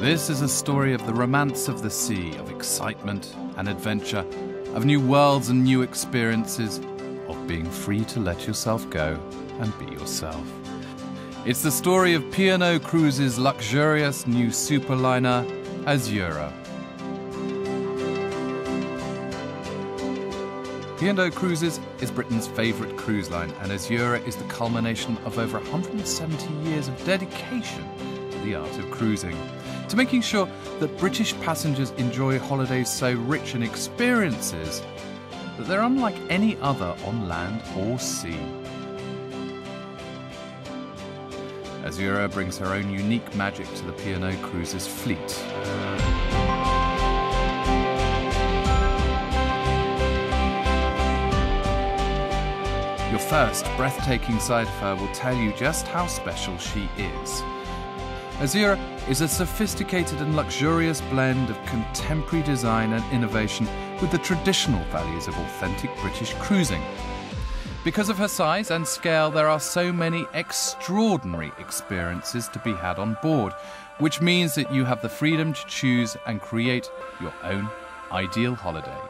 This is a story of the romance of the sea, of excitement and adventure, of new worlds and new experiences, of being free to let yourself go and be yourself. It's the story of P&O Cruises' luxurious new superliner, Azura. P&O Cruises is Britain's favourite cruise line, and Azura is the culmination of over 170 years of dedication to the art of cruising, to making sure that British passengers enjoy holidays so rich in experiences that they're unlike any other on land or sea. Azura brings her own unique magic to the P&O Cruises fleet. Your first breathtaking sight of her will tell you just how special she is. Azura is a sophisticated and luxurious blend of contemporary design and innovation with the traditional values of authentic British cruising. Because of her size and scale, there are so many extraordinary experiences to be had on board, which means that you have the freedom to choose and create your own ideal holiday.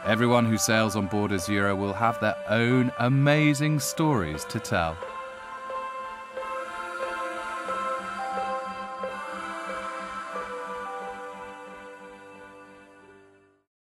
Everyone who sails on board Azura will have their own amazing stories to tell.